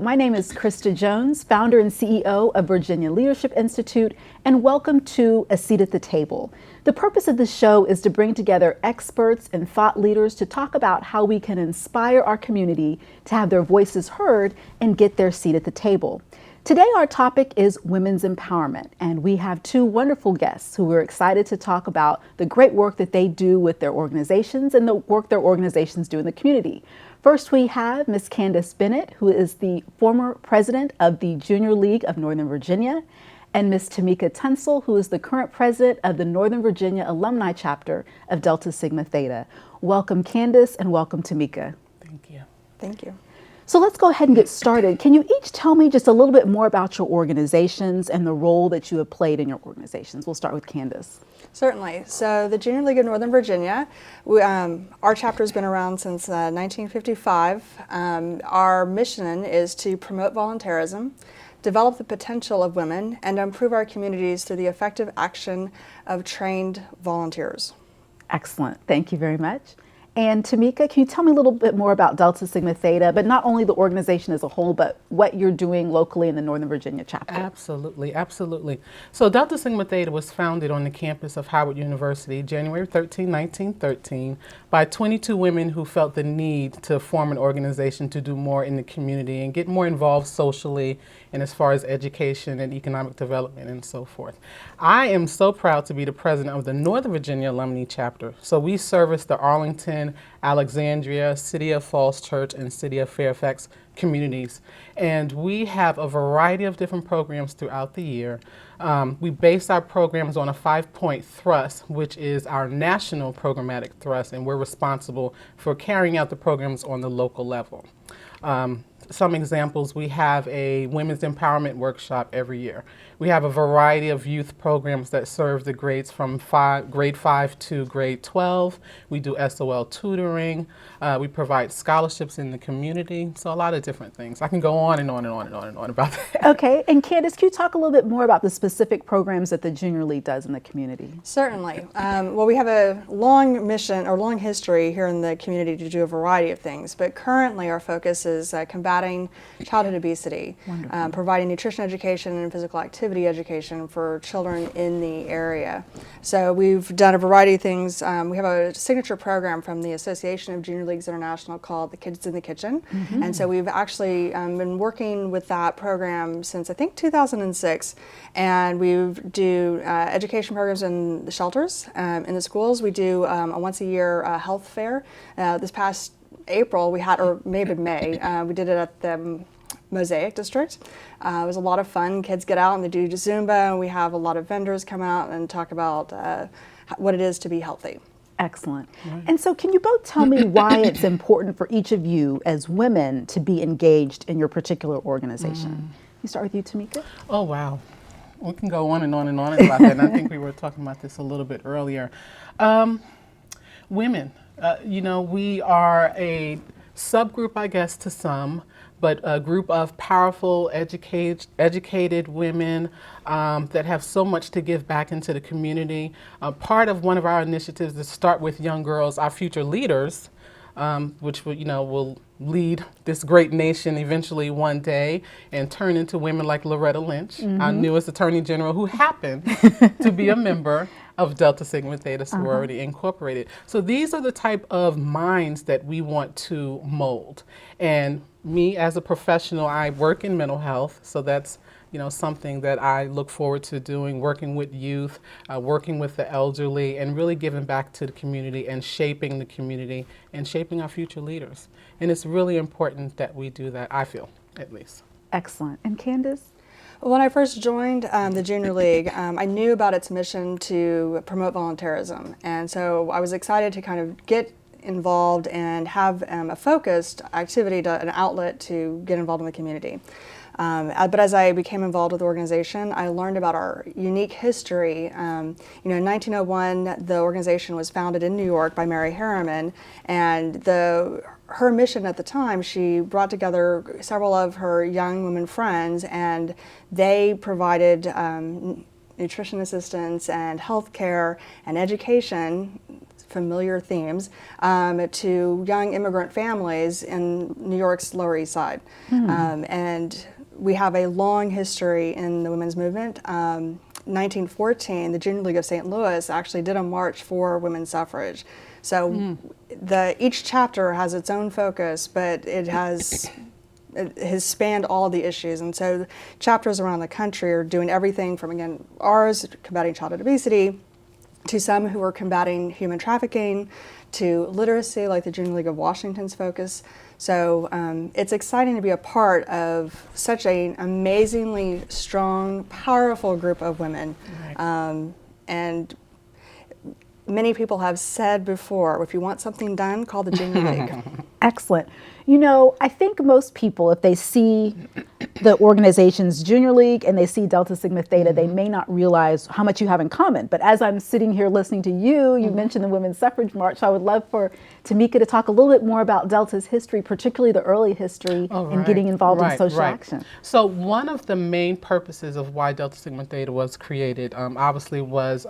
My name is Krysta Jones, founder and CEO of Virginia Leadership Institute, and welcome to A Seat at the Table. The purpose of this show is to bring together experts and thought leaders to talk about how we can inspire our community to have their voices heard and get their seat at the table. Today our topic is women's empowerment, and we have two wonderful guests who we're excited to talk about the great work that they do with their organizations and the work their organizations do in the community. First, we have Ms. Candace Bennett, who is the former president of the Junior League of Northern Virginia, and Ms. Tamika Tunsil, who is the current president of the Northern Virginia Alumni Chapter of Delta Sigma Theta. Welcome, Candace, and welcome, Tamika. Thank you. Thank you. So let's go ahead and get started. Can you each tell me just a little bit more about your organizations and the role that you have played in your organizations? We'll start with Candace. Certainly. So the Junior League of Northern Virginia, our chapter has been around since 1955. Our mission is to promote volunteerism, develop the potential of women, and improve our communities through the effective action of trained volunteers. Excellent. Thank you very much. And Tamika, can you tell me a little bit more about Delta Sigma Theta, but not only the organization as a whole, but what you're doing locally in the Northern Virginia chapter? Absolutely, absolutely. So Delta Sigma Theta was founded on the campus of Howard University, January 13, 1913, by 22 women who felt the need to form an organization to do more in the community and get more involved socially and as far as education and economic development and so forth. I am so proud to be the president of the Northern Virginia Alumni Chapter. So we service the Arlington, Alexandria, City of Falls Church, and City of Fairfax communities. And we have a variety of different programs throughout the year. We base our programs on a 5-point thrust, which is our national programmatic thrust, and we're responsible for carrying out the programs on the local level. Some examples, we have a women's empowerment workshop every year. We have a variety of youth programs that serve the grades from grade 5 to grade 12. We do SOL tutoring. We provide scholarships in the community. So a lot of different things. I can go on and on and on and on and on about that. Okay, and Candace, can you talk a little bit more about the specific programs that the Junior League does in the community? Certainly. Well, we have a long mission or long history here in the community to do a variety of things, but currently our focus is combating childhood obesity, providing nutrition education and physical activity education for children in the area. So we've done a variety of things. We have a signature program from the Association of Junior Leagues International called the Kids in the Kitchen. And so we've actually been working with that program since I think 2006. And we do education programs in the shelters, in the schools. We do a once a year health fair. This past April we had, or maybe May, we did it at the Mosaic District. It was a lot of fun. Kids get out and they do Zumba, and we have a lot of vendors come out and talk about what it is to be healthy. Excellent. Right. And so can you both tell me why it's important for each of you as women to be engaged in your particular organization? Can you start with you, Tamika? Oh, wow. We can go on and on and on about that, and I think we were talking about this a little bit earlier. Women, we are a subgroup, I guess, to some, but a group of powerful, educated women that have so much to give back into the community. Part of one of our initiatives is to start with young girls, our future leaders, which will lead this great nation eventually one day and turn into women like Loretta Lynch, our newest Attorney General, who happened to be a member of Delta Sigma Theta Sorority Incorporated. So these are the type of minds that we want to mold. And me as a professional, I work in mental health, so that's something that I look forward to doing, working with youth, working with the elderly, and really giving back to the community and shaping the community and shaping our future leaders. And it's really important that we do that, I feel, at least. Excellent. And Candace? When I first joined the Junior League, I knew about its mission to promote volunteerism. And so I was excited to kind of get involved and have a focused activity, an outlet to get involved in the community. But as I became involved with the organization, I learned about our unique history. In 1901, the organization was founded in New York by Mary Harriman, and her mission at the time, she brought together several of her young women friends, and they provided nutrition assistance and health care and education familiar themes, to young immigrant families in New York's Lower East Side. And we have a long history in the women's movement. 1914, the Junior League of St. Louis actually did a march for women's suffrage. So each chapter has its own focus, but it has spanned all the issues. And so chapters around the country are doing everything from, again, ours, combating childhood obesity, to some who are combating human trafficking, to literacy, like the Junior League of Washington's focus. So it's exciting to be a part of such an amazingly strong, powerful group of women. Right. And many people have said before, if you want something done, call the Junior League. Excellent. You know, I think most people, if they see the organization's Junior League and they see Delta Sigma Theta, they may not realize how much you have in common. But as I'm sitting here listening to you, you mentioned the Women's Suffrage March. So I would love for Tamika to talk a little bit more about Delta's history, particularly the early history and getting involved in social action. So one of the main purposes of why Delta Sigma Theta was created, obviously, was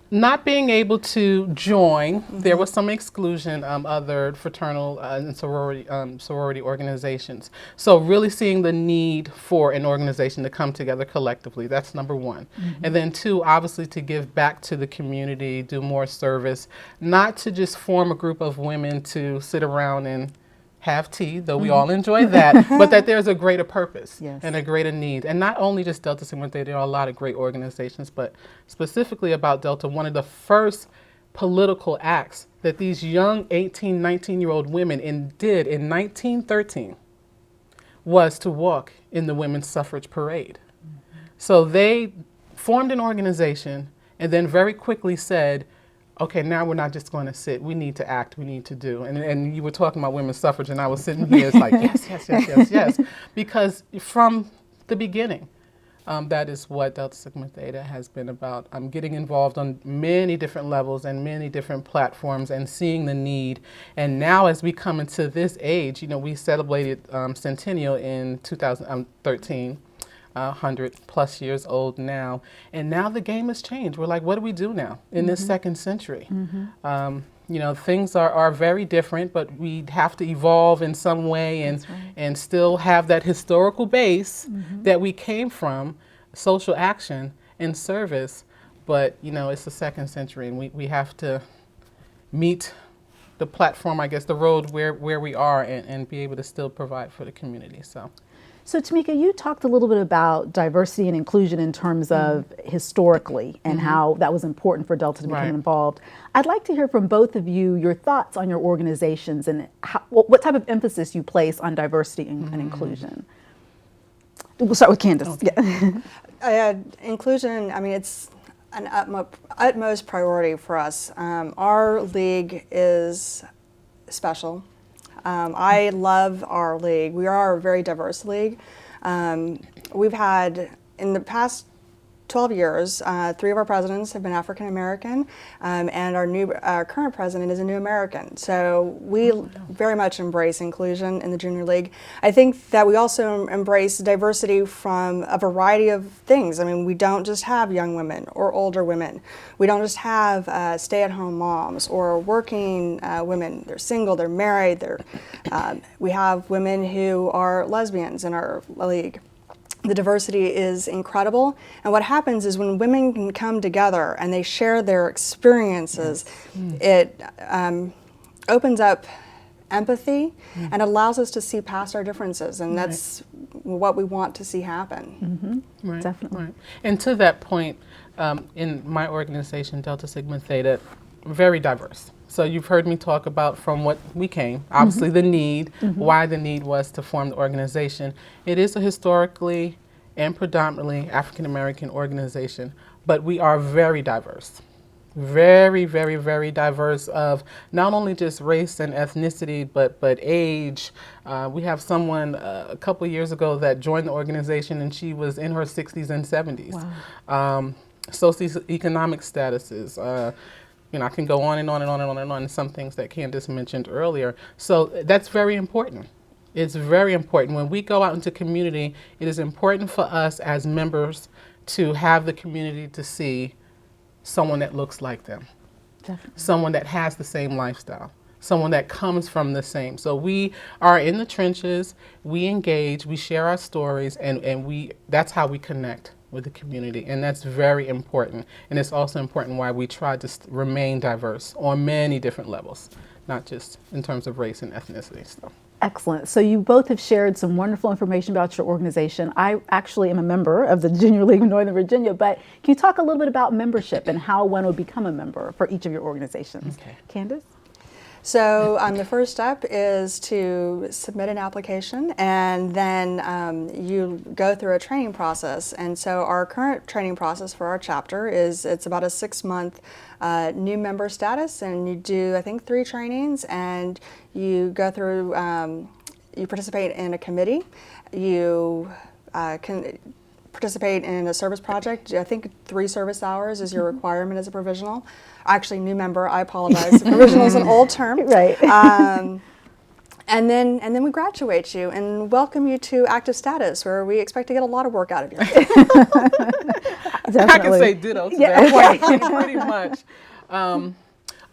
not being able to join. There was some exclusion other fraternal and sorority organizations. So really seeing the need for an organization to come together collectively. That's number one. And then two, obviously to give back to the community, do more service, not to just form a group of women to sit around and have tea, though we all enjoy that, but that there's a greater purpose and a greater need. And not only just Delta Sigma Theta, there are a lot of great organizations, but specifically about Delta, one of the first political acts that these young 18, 19-year-old women did in 1913 was to walk in the women's suffrage parade. So they formed an organization and then very quickly said, okay, now we're not just going to sit. We need to act. We need to do. And you were talking about women's suffrage, and I was sitting here, it's like, yes. Because from the beginning, that is what Delta Sigma Theta has been about. Getting involved on many different levels and many different platforms and seeing the need. And now as we come into this age, you know, we celebrated Centennial in 2013. 100 plus years old now, and now the game has changed. We're like, what do we do now in this second century? You know, things are very different, but we have to evolve in some way and still have that historical base that we came from, social action and service. But, you know, it's the second century, and we have to meet the platform, I guess, the road where we are and be able to still provide for the community. So Tamika, you talked a little bit about diversity and inclusion in terms of historically and how that was important for Delta to become involved. I'd like to hear from both of you your thoughts on your organizations and what type of emphasis you place on diversity and inclusion. We'll start with Candace. Okay. Inclusion, I mean, it's an utmost priority for us. Our league is special. I love our league. We are a very diverse league. We've had, in the past 12 years, 3 of our presidents have been African American, and our current president is a new American. So we very much embrace inclusion in the Junior League. I think that we also embrace diversity from a variety of things. I mean, we don't just have young women or older women. We don't just have stay-at-home moms or working women. They're single, they're married. We have women who are lesbians in our league. The diversity is incredible, and what happens is when women can come together and they share their experiences, it opens up empathy and allows us to see past our differences, and that's what we want to see happen. Definitely. And to that point, in my organization, Delta Sigma Theta, very diverse. So you've heard me talk about from what we came, obviously the need, why the need was to form the organization. It is a historically and predominantly African American organization, but we are very diverse. Very, very, very diverse of not only just race and ethnicity, but age. We have someone a couple years ago that joined the organization and she was in her 60s and 70s. Wow. Socioeconomic statuses, you know, I can go on and on and on and on and on, some things that Candace mentioned earlier. So that's very important. It's very important. When we go out into community, it is important for us as members to have the community to see someone that looks like them. someone that has the same lifestyle, someone that comes from the same. So we are in the trenches, we engage, we share our stories, and that's how we connect with the community, and that's very important. And it's also important why we try to remain diverse on many different levels, not just in terms of race and ethnicity. So. Excellent. So you both have shared some wonderful information about your organization. I actually am a member of the Junior League of Northern Virginia, but can you talk a little bit about membership and how one would become a member for each of your organizations? Okay. Candace? So the first step is to submit an application, and then you go through a training process. And so our current training process for our chapter it's about a 6-month new member status, and you do, I think, 3 trainings, and you go through, you participate in a committee, you can participate in a service project. I think 3 service hours is your requirement as a provisional. Actually, new member, I apologize. Provisional is an old term. Right. And then we graduate you and welcome you to active status, where we expect to get a lot of work out of you. I can say ditto to that point, pretty much.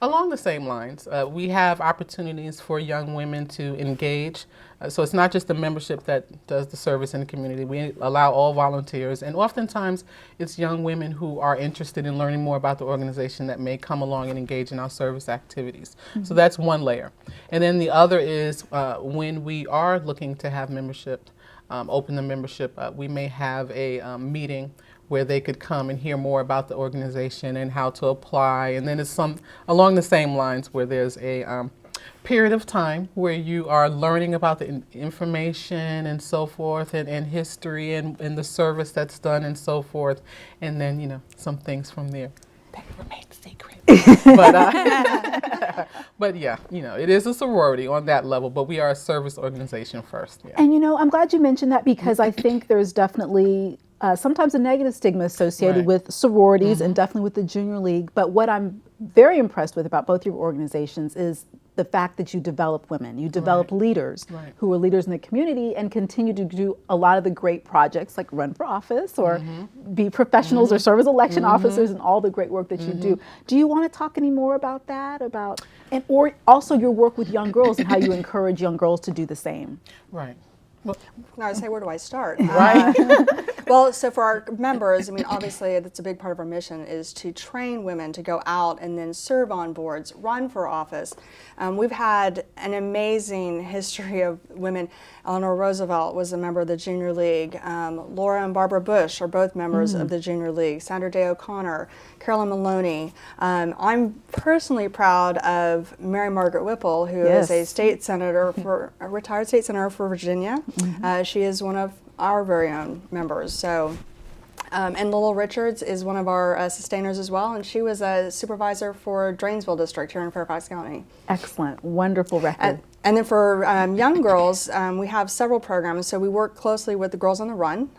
Along the same lines, we have opportunities for young women to engage. So it's not just the membership that does the service in the community. We allow all volunteers, and oftentimes it's young women who are interested in learning more about the organization that may come along and engage in our service activities. Mm-hmm. So that's one layer. And then the other is when we are looking to have membership, open the membership, we may have a meeting where they could come and hear more about the organization and how to apply. And then it's some along the same lines where there's a period of time where you are learning about the information and so forth, and history and the service that's done and so forth. And then, you know, some things from there that remain secret. But yeah, you know, it is a sorority on that level, but we are a service organization first. Yeah. And you know, I'm glad you mentioned that, because I think there's definitely sometimes a negative stigma associated with sororities and definitely with the Junior League. But what I'm very impressed with about both your organizations is the fact that you develop women, you develop leaders who are leaders in the community and continue to do a lot of the great projects like run for office or be professionals or serve as election officers, and all the great work that you do. Do you want to talk any more about that, or also your work with young girls and how you encourage young girls to do the same? Right. Well, I would say, where do I start? Right. Well, so for our members, I mean, obviously that's a big part of our mission, is to train women to go out and then serve on boards, run for office. We've had an amazing history of women. Eleanor Roosevelt was a member of the Junior League. Laura and Barbara Bush are both members of the Junior League. Sandra Day O'Connor, Carolyn Maloney. I'm personally proud of Mary Margaret Whipple, who is a state senator a retired state senator for Virginia. She is one of our very own members. So, and Lowell Richards is one of our sustainers as well, and she was a supervisor for Drainsville District here in Fairfax County. Excellent, wonderful record. And then for young girls, we have several programs. So we work closely with the Girls on the Run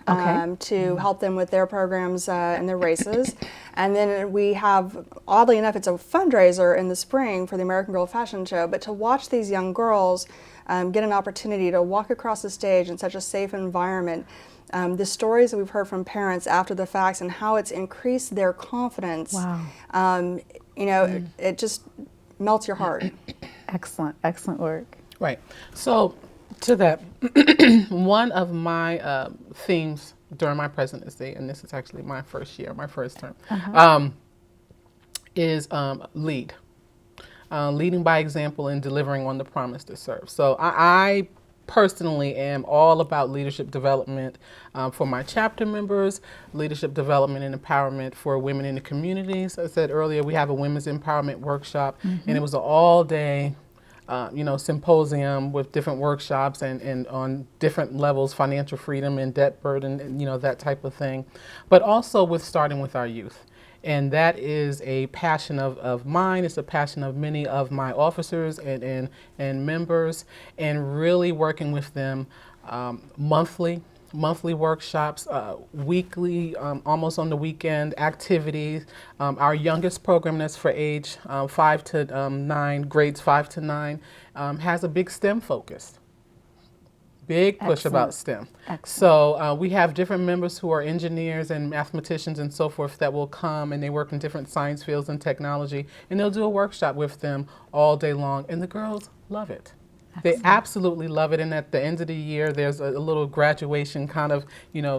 to help them with their programs and their races. And then we have, oddly enough, it's a fundraiser in the spring for the American Girl Fashion Show, but to watch these young girls get an opportunity to walk across the stage in such a safe environment. The stories that we've heard from parents after the facts and how it's increased their confidence, you know, it just melts your heart. Excellent, excellent work. Right. So to that, one of my themes during my presidency, and this is actually my first year, my first term, is lead. Leading by example and delivering on the promise to serve. So I personally am all about leadership development for my chapter members, leadership development and empowerment for women in the communities. As I said earlier, we have a women's empowerment workshop, and it was an all-day symposium with different workshops and on different levels, financial freedom and debt burden, and, you know, that type of thing. But also with starting with our youth. And that is a passion of mine. It's a passion of many of my officers and members, and really working with them monthly workshops, weekly, almost on the weekend activities. Our youngest program, that's for age 5 to 9, grades 5 to 9, has a big STEM focus. Big push Excellent. about STEM. Excellent. So we have different members who are engineers and mathematicians and so forth that will come, and they work in different science fields and technology, and they'll do a workshop with them all day long, and the girls love it. They absolutely love it, and at the end of the year, there's a little graduation kind of,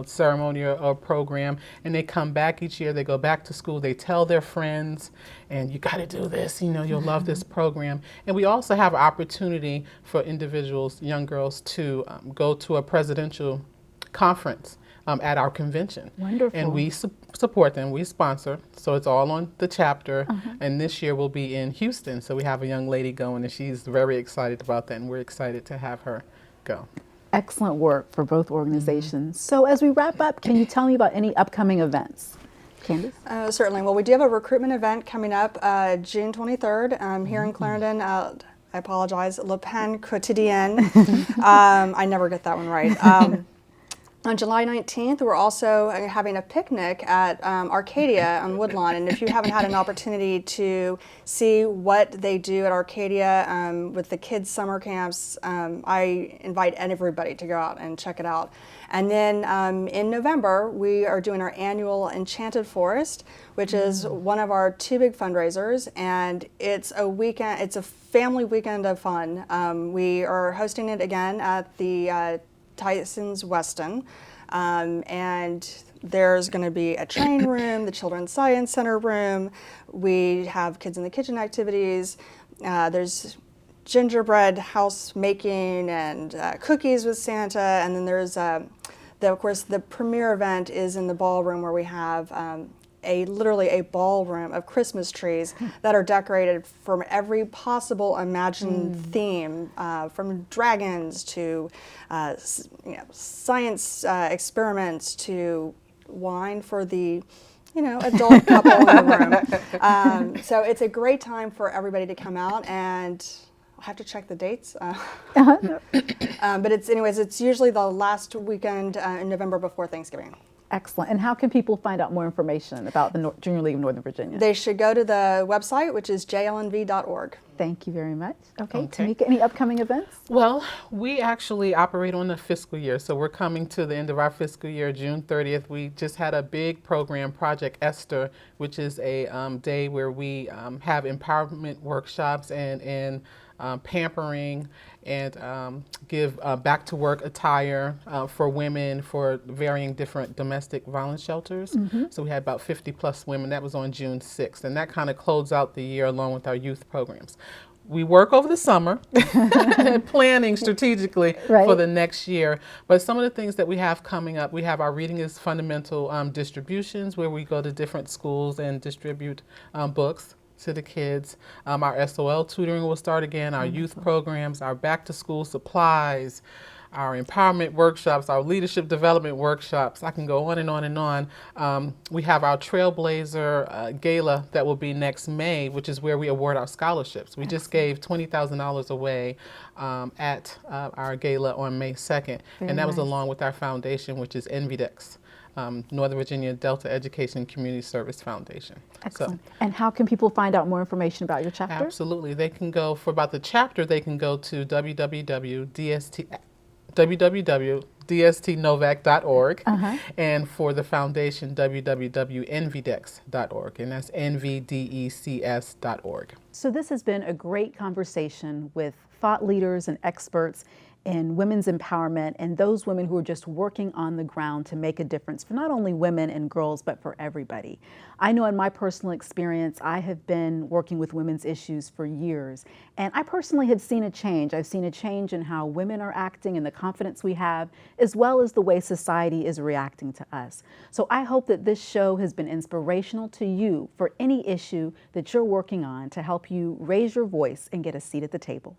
ceremony or program, and they come back each year. They go back to school. They tell their friends, and you got to do this. You'll love this program. And we also have an opportunity for individuals, young girls, to go to a presidential conference at our convention. Wonderful. And we support them, we sponsor, so it's all on the chapter, and this year we'll be in Houston, so we have a young lady going, and she's very excited about that, and we're excited to have her go. Excellent work for both organizations. So as we wrap up, can you tell me about any upcoming events? Candace? Certainly. Well, we do have a recruitment event coming up June 23rd here in Clarendon. I apologize, Le Pen Quotidien. I never get that one right. On July 19th, we're also having a picnic at Arcadia on Woodlawn, and if you haven't had an opportunity to see what they do at Arcadia with the kids' summer camps, I invite everybody to go out and check it out. And then in November, we are doing our annual Enchanted Forest, which is one of our two big fundraisers, and it's a weekend. It's a family weekend of fun. We are hosting it again at the Tyson's Weston, and there's going to be a train room, the Children's Science Center room. We have kids in the kitchen activities. There's gingerbread house making and cookies with Santa, and then there's of course the premier event is in the ballroom where we have literally a ballroom of Christmas trees that are decorated from every possible imagined theme, from dragons to science experiments to wine for the adult couple in the room. So it's a great time for everybody to come out, and I'll have to check the dates. But it's usually the last weekend in November before Thanksgiving. Excellent. And how can people find out more information about the Junior League of Northern Virginia? They should go to the website, which is jlnv.org. Thank you very much. Okay, Tamika, any upcoming events? Well, we actually operate on the fiscal year, so we're coming to the end of our fiscal year, June 30th. We just had a big program, Project Esther, which is a day where we have empowerment workshops and pampering and give back-to-work attire for women for varying different domestic violence shelters. So we had about 50-plus women. That was on June 6th, and that kind of closed out the year along with our youth programs. We work over the summer, planning strategically for the next year. But some of the things that we have coming up, we have our Reading is Fundamental distributions, where we go to different schools and distribute books to the kids. Our SOL tutoring will start again, our youth programs, our back-to-school supplies, our empowerment workshops, our leadership development workshops. I can go on and on and on. We have our Trailblazer Gala that will be next May, which is where we award our scholarships. We just gave $20,000 away at our gala on May 2nd, and that was along with our foundation, which is NVDEX. Northern Virginia Delta Education Community Service Foundation. Excellent. So, and how can people find out more information about your chapter? Absolutely. They can go, for about the chapter, they can go to www.dstnovak.org, and for the foundation, www.nvdex.org, and that's nvdecs.org. So this has been a great conversation with thought leaders and experts in women's empowerment and those women who are just working on the ground to make a difference for not only women and girls, but for everybody. I know in my personal experience, I have been working with women's issues for years, and I personally have seen a change. I've seen a change in how women are acting and the confidence we have, as well as the way society is reacting to us. So I hope that this show has been inspirational to you for any issue that you're working on to help you raise your voice and get a seat at the table.